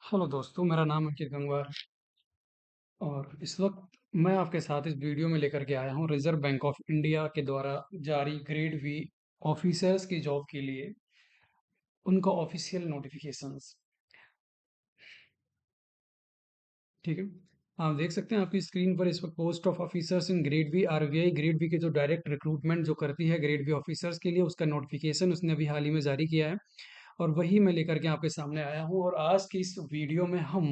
Hello दोस्तों, मेरा नाम अंकित गंगवार और इस वक्त मैं आपके साथ इस वीडियो में लेकर के आया हूँ रिजर्व बैंक ऑफ इंडिया के द्वारा जारी ग्रेड वी ऑफिसर्स की जॉब के लिए उनका ऑफिशियल नोटिफिकेशंस। ठीक है, आप देख सकते हैं आपकी स्क्रीन पर इस वक्त post of officers in grade B RBI grade B के जो डायरेक्ट रिक्रूटमेंट जो करती है ग्रेड वी ऑफिसर्स के लिए, उसका नोटिफिकेशन उसने अभी हाल ही में जारी किया है और वही मैं लेकर के आपके सामने आया हूँ। और आज की इस वीडियो में हम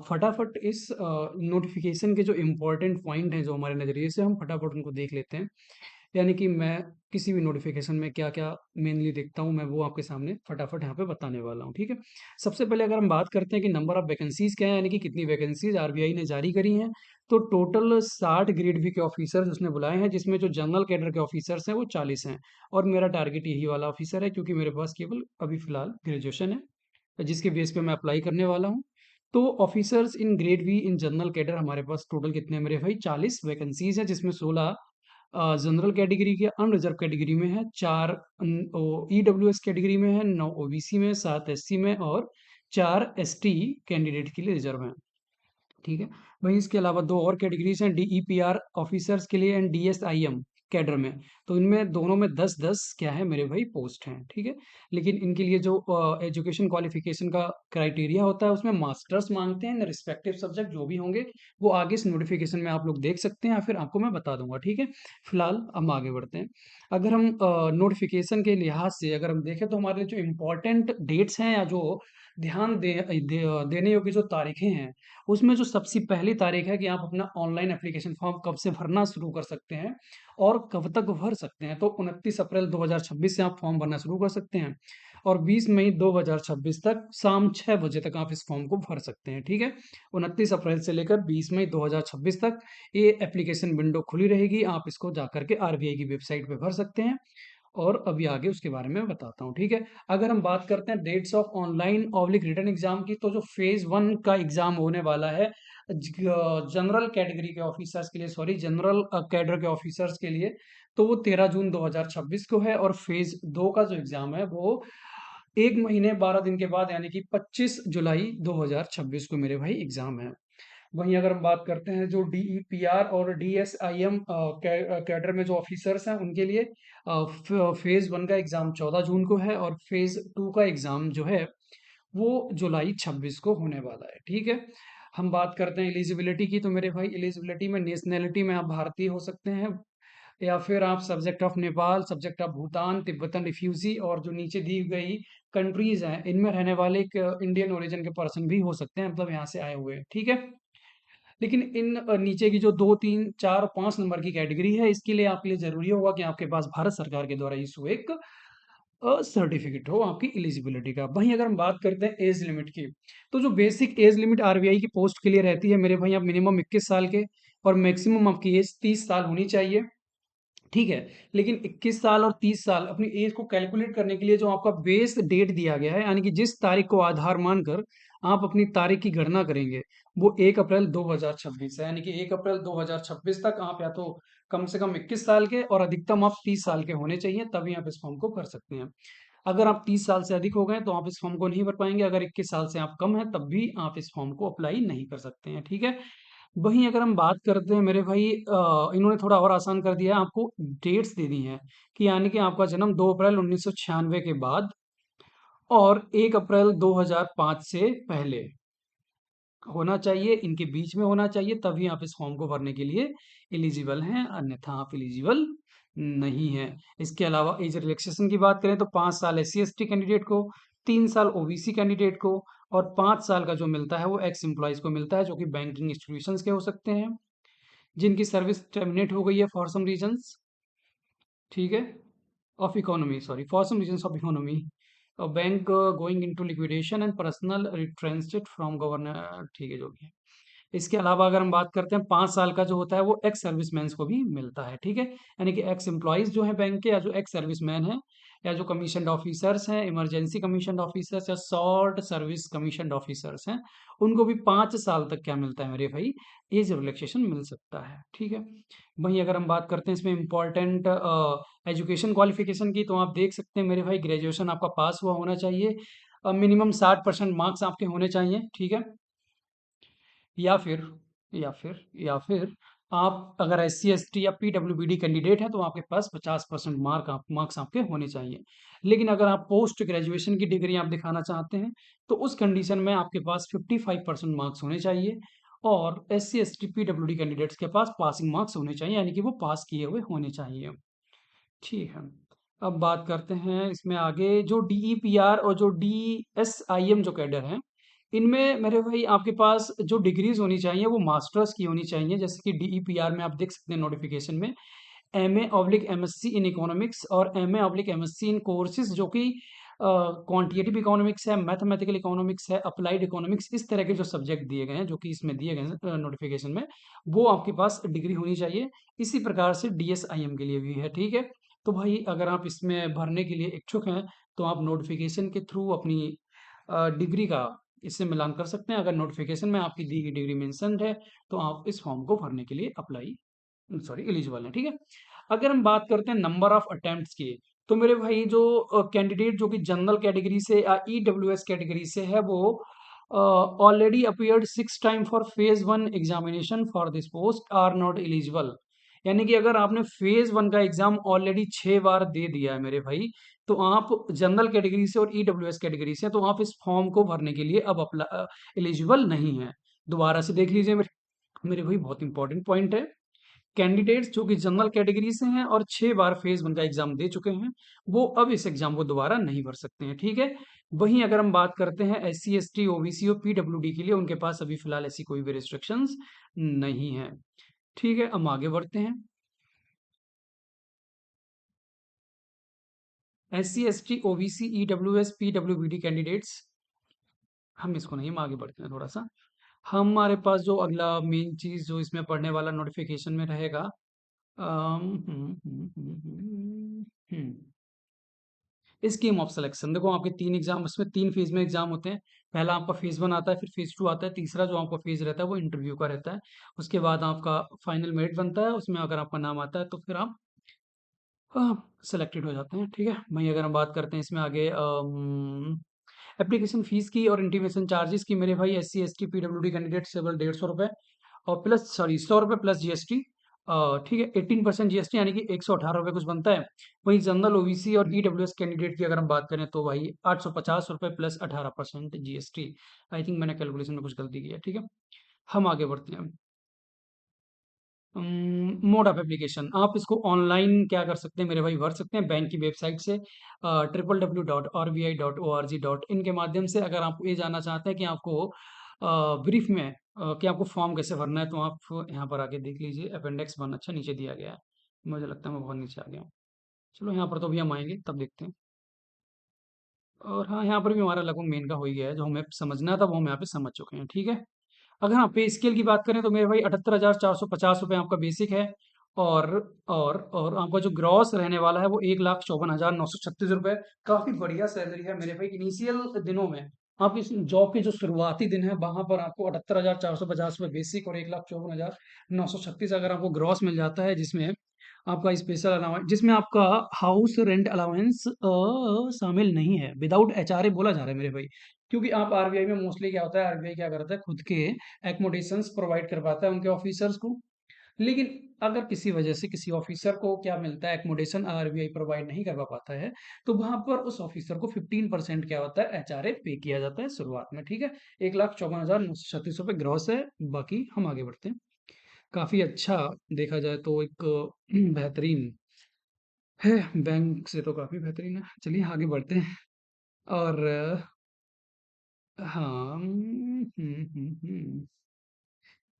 फटाफट इस नोटिफिकेशन के जो इम्पोर्टेंट पॉइंट हैं जो हमारे नज़रिए से, हम फटाफट उनको देख लेते हैं। यानी कि मैं किसी भी नोटिफिकेशन में क्या क्या मेनली देखता हूँ, मैं वो आपके सामने फटाफट यहाँ पे बताने वाला हूँ। ठीक है, सबसे पहले अगर हम बात करते हैं कि नंबर ऑफ वैकेंसीज क्या है, यानी कि कितनी वैकेंसीज आरबीआई ने जारी करी हैं, तो टोटल 60 ग्रेड बी के ऑफिसर्स उसने बुलाए हैं, जिसमें जो जनरल कैडर के ऑफिसर्स हैं वो 40 हैं। और मेरा टारगेट यही वाला ऑफिसर है, क्योंकि मेरे पास केवल अभी फिलहाल ग्रेजुएशन है जिसके बेस पे मैं अप्लाई करने वाला हूँ। तो officers in grade B in general cadre हमारे पास टोटल कितने हैं मेरे भाई? 40 वैकेंसीज है, जिसमें 16 जनरल कैटेगरी के अनरिजर्व कैटेगरी में है, 4 ईडब्ल्यूएस कैटेगरी में है, 9 ओबीसी में, 7 एससी में और 4 एसटी कैंडिडेट के लिए रिजर्व हैं। ठीक है, वहीं इसके अलावा दो और कैटेगरीज हैं डीईपीआर ऑफिसर्स के लिए एंड डीएसआईएम कैडर में। तो इनमें दोनों में 10-10 क्या है मेरे भाई पोस्ट हैं। ठीक है, लेकिन इनके लिए जो एजुकेशन क्वालिफिकेशन का क्राइटेरिया होता है उसमें मास्टर्स मांगते हैं, रिस्पेक्टिव सब्जेक्ट जो भी होंगे वो आगे इस नोटिफिकेशन में आप लोग देख सकते हैं या फिर आपको मैं बता दूंगा। ठीक है, फिलहाल हम आगे बढ़ते हैं। अगर हम नोटिफिकेशन के लिहाज से अगर हम देखें तो हमारे जो इम्पोर्टेंट डेट्स हैं या जो ध्यान देने योग्य जो तारीखें हैं, उसमें जो सबसे पहली तारीख है कि आप अपना ऑनलाइन एप्लीकेशन फॉर्म कब से भरना शुरू कर सकते हैं और कब तक भर सकते हैं। तो 29 अप्रैल 2026 से आप फॉर्म भरना शुरू कर सकते हैं और 20 मई 2026 तक शाम 6 बजे तक आप इस फॉर्म को भर सकते हैं। ठीक है, 29 अप्रैल से लेकर 20 मई 2026 तक ये एप्लीकेशन विंडो खुली रहेगी, आप इसको जाकर के आरबीआई की वेबसाइट पे भर सकते हैं और अभी आगे उसके बारे में बताता हूँ। ठीक है, अगर हम बात करते हैं dates of online oblique return exam की, तो जो फेज 1 का एग्जाम होने वाला है जनरल कैटेगरी के ऑफिसर्स के लिए, सॉरी जनरल कैडर के ऑफिसर्स के लिए, तो वो 13 जून 2026 को है। और फेज 2 का जो एग्जाम है वो 1 महीने 12 दिन के बाद, यानी कि 25 जुलाई 2026 को मेरे भाई एग्जाम है। वहीं अगर हम बात करते हैं जो डीईपीआर और डीएसआईएम कैडर में जो ऑफिसर्स हैं उनके लिए फेज 1 का एग्जाम 14 जून को है और फेज 2 का एग्जाम जो है वो जुलाई 26 को होने वाला है। ठीक है, हम बात करते हैं एलिजिबिलिटी की, तो मेरे भाई एलिजिबिलिटी में नेशनैलिटी में आप भारतीय हो सकते हैं या फिर आप subject of Nepal, subject of Bhutan, Tibetan refugee और जो नीचे दी गई कंट्रीज हैं इनमें रहने वाले एक इंडियन ओरिजिन के पर्सन भी हो सकते हैं, मतलब यहाँ से आए हुए। ठीक है, लेकिन इन नीचे की जो 2, 3, 4, 5 नंबर की कैटेगरी है, इसके लिए आपके लिए जरूरी होगा कि आपके पास भारत सरकार के द्वारा इशू एक सर्टिफिकेट हो आपकी एलिजिबिलिटी का। वहीं अगर हम बात करते हैं एज लिमिट की, तो जो बेसिक एज लिमिट आरबीआई की पोस्ट के लिए रहती है मेरे भाई, आप मिनिमम 21 साल के और मैक्सिमम आपकी एज 30 साल होनी चाहिए। ठीक है, लेकिन 21 साल और 30 साल अपनी एज को कैलकुलेट करने के लिए जो आपका बेस डेट दिया गया है, यानी कि जिस तारीख को आधार मानकर आप अपनी तारीख की गणना करेंगे, वो 1 अप्रैल 2026 है। यानी कि 1 अप्रैल 2026 तक आप या तो कम से कम 21 साल के और अधिकतम आप 30 साल के होने चाहिए, तभी आप इस फॉर्म को भर सकते हैं। अगर आप 30 साल से अधिक हो गए तो आप इस फॉर्म को नहीं भर पाएंगे, अगर 21 साल से आप कम है तब भी आप इस फॉर्म को अप्लाई नहीं कर सकते हैं। ठीक है, वहीं अगर हम बात करते हैं मेरे भाई, इन्होंने थोड़ा और आसान कर दिया है, आपको डेट्स दे दी हैं कि यानी कि आपका जन्म 2 अप्रैल 1996 के बाद और 1 अप्रैल 2005 से पहले होना चाहिए, इनके बीच में होना चाहिए, तभी आप इस फॉर्म को भरने के लिए एलिजिबल हैं, अन्यथा आप एलिजिबल नहीं है। इसके अलावा एज रिलैक्सेशन की बात करें तो 5 साल एससी एसटी कैंडिडेट को, 3 साल ओबीसी कैंडिडेट को और 5 साल का जो मिलता है वो एक्स एम्प्लॉयज को मिलता है, जो कि बैंकिंग इंस्टीट्यूशंस के हो सकते हैं जिनकी सर्विस टर्मिनेट हो गई है फॉर सम रीजंस। ठीक है, of economy, sorry for some reasons of economy, bank going into liquidation and personal retrenched from governor. ठीक है, जो भी है। इसके अलावा अगर हम बात करते हैं 5 साल का जो होता है वो एक्स सर्विसमैन को भी मिलता है। ठीक है, यानी कि एक्स एम्प्लॉयज जो है बैंक के या जो एक्स सर्विसमैन है या जो कमीशन ऑफिसर्स हैं, इमरजेंसी कमीशन ऑफिसर्स या शॉर्ट सर्विस कमीशन ऑफिसर्स हैं, उनको भी 5 साल तक क्या मिलता है मेरे भाई? एज रिलैक्सेशन मिल सकता है। ठीक है, वहीं अगर हम बात करते हैं इसमें इंपॉर्टेंट एजुकेशन क्वालिफिकेशन की, तो आप देख सकते हैं मेरे भाई ग्रेजुएशन आपका पास हुआ होना चाहिए मिनिमम 60% मार्क्स आपके होने चाहिए, ठीक है। या फिर या फिर आप अगर एस सी एस टी या पीडब्ल्यूबीडी कैंडिडेट है तो आपके पास 50% मार्क्स आपके होने चाहिए। लेकिन अगर आप पोस्ट ग्रेजुएशन की डिग्री आप दिखाना चाहते हैं तो उस कंडीशन में आपके पास 55% मार्क्स होने चाहिए, और S C S T PWD candidates के पास पासिंग मार्क्स होने चाहिए, यानी कि वो पास किए हुए होने चाहिए। ठीक है। अब बात करते हैं इसमें आगे, जो DEPR और जो DSIM जो कैडर हैं, इनमें मेरे भाई आपके पास जो डिग्रीज होनी चाहिए वो मास्टर्स की होनी चाहिए। जैसे कि DEPR में आप देख सकते हैं नोटिफिकेशन में MA/MSc इन इकोनॉमिक्स और MA/MSc इन कोर्सेज जो कि क्वांटिटेटिव इकोनॉमिक्स है, मैथमेटिकल इकोनॉमिक्स है, अप्लाइड इकोनॉमिक्स, इस तरह के जो सब्जेक्ट दिए गए हैं जो कि इसमें दिए गए हैं नोटिफिकेशन में, वो आपके पास डिग्री होनी चाहिए। इसी प्रकार से DSIM के लिए भी है, ठीक है। तो भाई अगर आप इसमें भरने के लिए इच्छुक हैं तो आप नोटिफिकेशन के थ्रू अपनी डिग्री का इससे मिलान कर सकते हैं। अगर नोटिफिकेशन में आपकी दी गई डिग्री मेंशन्ड है तो आप इस फॉर्म को भरने के लिए एलिजिबल है, ठीक है। अगर हम बात करते हैं नंबर ऑफ अटेम्प्ट्स की, तो मेरे भाई जो कैंडिडेट जो कि जनरल कैटेगरी से या EWS कैटेगरी से है वो already appeared 6 time for phase 1 examination for this post are not eligible. यानी कि अगर आपने फेज 1 का एग्जाम ऑलरेडी 6 बार दे दिया है मेरे भाई, तो आप जनरल कैटेगरी से और EWS कैटेगरी से, तो आप इस फॉर्म को भरने के लिए अब एलिजिबल नहीं है। दोबारा से देख लीजिए मेरे भाई, बहुत इंपॉर्टेंट पॉइंट है। कैंडिडेट्स जो कि जनरल कैटेगरी से हैं और 6 बार फेज 1 का एग्जाम दे चुके हैं, वो अब इस एग्जाम को दोबारा नहीं भर सकते हैं, ठीक है। वहीं अगर हम बात करते हैं SC ST OBC और PWD के लिए, उनके पास अभी फिलहाल ऐसी कोई भी रिस्ट्रिक्शंस नहीं है, ठीक है। हम आगे बढ़ते हैं। SC ST OBC EWS PWBD candidates, हम इसको नहीं, हम आगे बढ़ते हैं थोड़ा सा। हमारे पास जो अगला मेन चीज जो इसमें पढ़ने वाला नोटिफिकेशन में रहेगा, स्कीम ऑफ सिलेक्शन। देखो आपके 3 एग्जाम, इसमें 3 फेज में एग्जाम होते हैं। पहला आपका फेज 1 आता है, फिर फेज 2 आता है, तीसरा जो आपका फेज रहता है वो इंटरव्यू का रहता है। उसके बाद आपका फाइनल मेरिट बनता है, उसमें अगर आपका नाम आता है तो फिर आप सेलेक्टेड हो जाते हैं, ठीक है। वहीं अगर हम बात करते हैं इसमें आगे एप्लीकेशन फीस की और इंटीमेशन चार्जेस की, मेरे भाई SC ST PWD कैंडिडेट केवल 150 रुपये और प्लस, सॉरी, 100 रुपये प्लस GST, ठीक है। 18% GST यानी कि 118 रुपये कुछ बनता है। वहीं जनरल OBC और EWS कैंडिडेट की अगर हम बात करें तो भाई 850 रुपये प्लस 18% GST। आई थिंक मैंने कैलकुलेशन में कुछ गलती की है, ठीक है। हम आगे बढ़ते हैं। मोड ऑफ एप्लीकेशन, आप इसको ऑनलाइन क्या कर सकते हैं मेरे भाई, भर सकते हैं बैंक की वेबसाइट से, www.rbi.org.in के माध्यम से। अगर आप ये जानना चाहते हैं कि आपको ब्रीफ में कि आपको फॉर्म कैसे भरना है, तो आप यहाँ पर आके देख लीजिए, अपेंडिक्स 1 अच्छा नीचे दिया गया है। मुझे लगता है मैं बहुत नीचे आ गया हूँ। चलो यहाँ पर तो भी हम आएंगे तब देखते हैं। और हाँ, यहाँ पर भी हमारा लगभग मेन का हो ही गया है, जो हमें समझना था वो हम यहाँ पे समझ चुके हैं, ठीक है। अगर हाँ पे स्केल की बात करें तो मेरे भाई 78,450 रुपये आपका बेसिक है, और और आपका जो ग्रॉस रहने वाला है वो 1,54,936 रुपये। काफी बढ़िया सैलरी है मेरे भाई इनिशियल दिनों में। आप इस जॉब के जो शुरुआती दिन है वहां पर आपको 78,450 रुपये बेसिक और 1,54,936 अगर आपको ग्रॉस मिल जाता है, जिसमें आपका स्पेशल अलाउंस, जिसमें आपका हाउस रेंट अलाउंस शामिल नहीं है, विदाउट HRA बोला जा रहा है मेरे भाई। क्योंकि आप RBI में मोस्टली क्या होता है, RBI क्या करता है, खुद के एकोमोडेशंस प्रोवाइड करवाता है उनके ऑफिसर्स को। लेकिन अगर किसी वजह से किसी ऑफिसर को क्या मिलता है, एकोमोडेशन RBI प्रोवाइड नहीं करवा पाता है, तो वहां पर उस ऑफिसर को 15% क्या होता है, HRA पे किया जाता है शुरुआत में, ठीक है। 1,54,936 रुपये ग्रॉस है। बाकी हम आगे बढ़ते हैं। काफी अच्छा देखा जाए तो एक बेहतरीन है, बैंक से तो काफी बेहतरीन है। चलिए आगे बढ़ते हैं। और हाँ,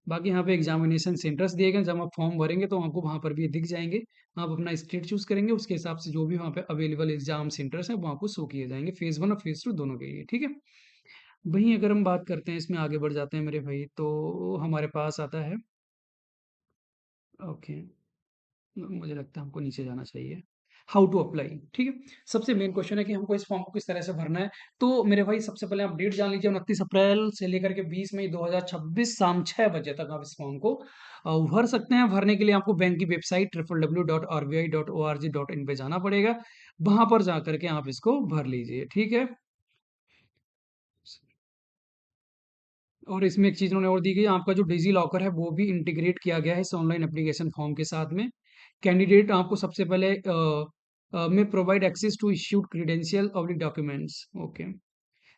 बाकी यहाँ पे एग्जामिनेशन सेंटर्स दिए गए, जब आप फॉर्म भरेंगे तो आपको वहाँ पर भी दिख जाएंगे। आप अपना स्टेट चूज करेंगे, उसके हिसाब से जो भी वहाँ पे अवेलेबल एग्जाम सेंटर्स हैं वो आपको शो किए जाएंगे, फेज 1 और फेज 2 दोनों के लिए, ठीक है। वहीं अगर हम बात करते हैं, इसमें आगे बढ़ जाते हैं मेरे भाई, तो हमारे पास आता है, ओके, मुझे लगता है हमको नीचे जाना चाहिए। हाउ टू अप्लाई, ठीक है। सबसे मेन क्वेश्चन है कि हमको इस फॉर्म को किस तरह से भरना है। तो मेरे भाई सबसे पहले आप डेट जान लीजिए, 29 अप्रैल से लेकर के 20 मई 2026 शाम 6 बजे तक आप इस फॉर्म को भर सकते हैं। भरने के लिए आपको बैंक की वेबसाइट www.rbi.org.in पे जाना पड़ेगा। वहां पर जा करके आप इसको भर लीजिए, ठीक है। और इसमें एक चीज़ उन्होंने और दी गई है, आपका जो डिजी लॉकर है वो भी इंटीग्रेट किया गया है इस ऑनलाइन एप्लीकेशन फॉर्म के साथ में। कैंडिडेट आपको सबसे पहले में provide access to issued credential oblique documents, okay,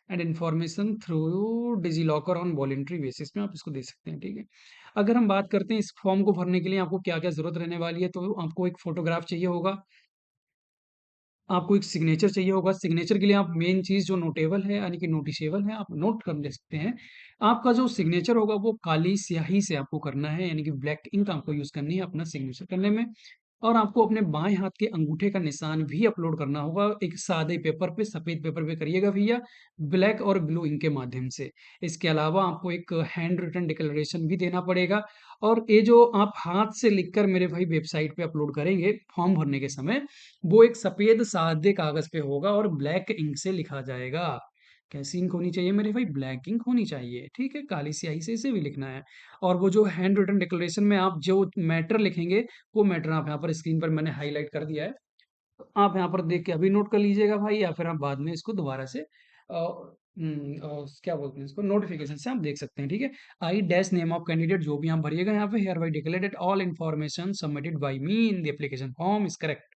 and information through DigiLocker on voluntary basis में आप इसको दे सकते हैं, ठीक है। अगर हम बात करते हैं इस फॉर्म को भरने के लिए आपको क्या क्या जरूरत रहने वाली है, तो आपको एक फोटोग्राफ चाहिए होगा, आपको एक सिग्नेचर चाहिए होगा। सिग्नेचर के लिए आप मेन चीज़ जो नोटेबल है यानी कि नोटिसेबल है, आप नोट कर ले सकते हैं। आपका जो सिग्नेचर होगा वो काली स्याही से आपको करना है, यानी कि ब्लैक इंक आपको यूज़ करनी है अपना सिग्नेचर करने में। और आपको अपने बाएँ हाथ के अंगूठे का निशान भी अपलोड करना होगा। एक सादे पेपर पे, सफ़ेद पेपर पे करिएगा भैया, ब्लैक और ब्लू इंक के माध्यम से। इसके अलावा आपको एक हैंड रिटन डिक्लेरेशन भी देना पड़ेगा। और ये जो आप हाथ से लिखकर मेरे भाई वेबसाइट पे अपलोड करेंगे फॉर्म भरने के समय, वो एक सफ़ेद सादे कागज़ पे होगा और ब्लैक इंक से लिखा जाएगा। कैसी इंक होनी चाहिए मेरे भाई? ब्लैक इंक होनी चाहिए, ठीक है? काली स्याही से इसे भी लिखना है। और वो जो हैंड रिटन डिक्लेरेशन में आप जो मैटर लिखेंगे, वो मैटर आप यहाँ पर स्क्रीन पर मैंने हाइलाइट कर दिया है। तो आप यहाँ पर देख के अभी नोट कर लीजिएगा भाई, या फिर आप बाद में इसको दोबारा से क्या बोलते हैं इसको, नोटिफिकेशन से आप देख सकते हैं, ठीक है। I dash name of candidate जो भी आप भरिएगा यहाँ पे, hereby declare that all information submitted by me in the application form is correct,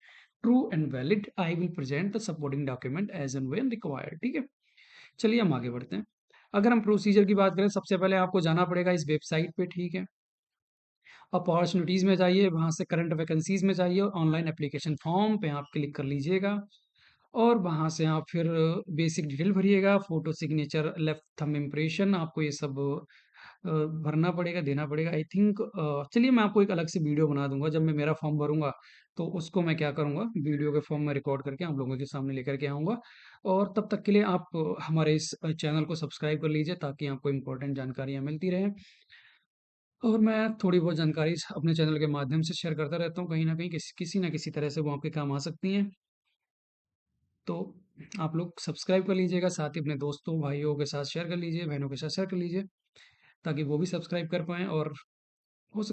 true and valid. I will present the supporting document as and when required, ठीक है। चलिए हम आगे बढ़ते हैं। अगर हम प्रोसीजर की बात करें, सबसे पहले आपको जाना पड़ेगा इस वेबसाइट पे, ठीक है। अपॉर्चुनिटीज़ में जाइए, वहाँ से करंट वैकेंसीज़ में जाइए, ऑनलाइन एप्लीकेशन फॉर्म पे आप क्लिक कर लीजिएगा। और वहाँ से आप फिर बेसिक डिटेल भरिएगा, photo, signature, left thumb impression, आपको ये सब भरना पड़ेगा, देना पड़ेगा। आई थिंक चलिए मैं आपको एक अलग से वीडियो बना दूँगा, जब मैं मेरा फॉर्म भरूँगा, तो उसको मैं क्या करूँगा, वीडियो के फॉर्म में रिकॉर्ड करके आप लोगों के सामने लेकर के आऊँगा। और तब तक के लिए आप हमारे इस चैनल को सब्सक्राइब कर लीजिए, ताकि आपको इम्पोर्टेंट जानकारियाँ मिलती रहें। और मैं थोड़ी बहुत जानकारी अपने चैनल के माध्यम से शेयर करता रहता हूँ, कहीं न कहीं किसी न किसी तरह से वो आपके काम आ सकती हैं। तो आप लोग सब्सक्राइब कर लीजिएगा, साथ ही अपने दोस्तों, भाइयों के साथ शेयर कर लीजिए, बहनों के साथ शेयर कर लीजिए, ताकि वो भी सब्सक्राइब कर पाएँ और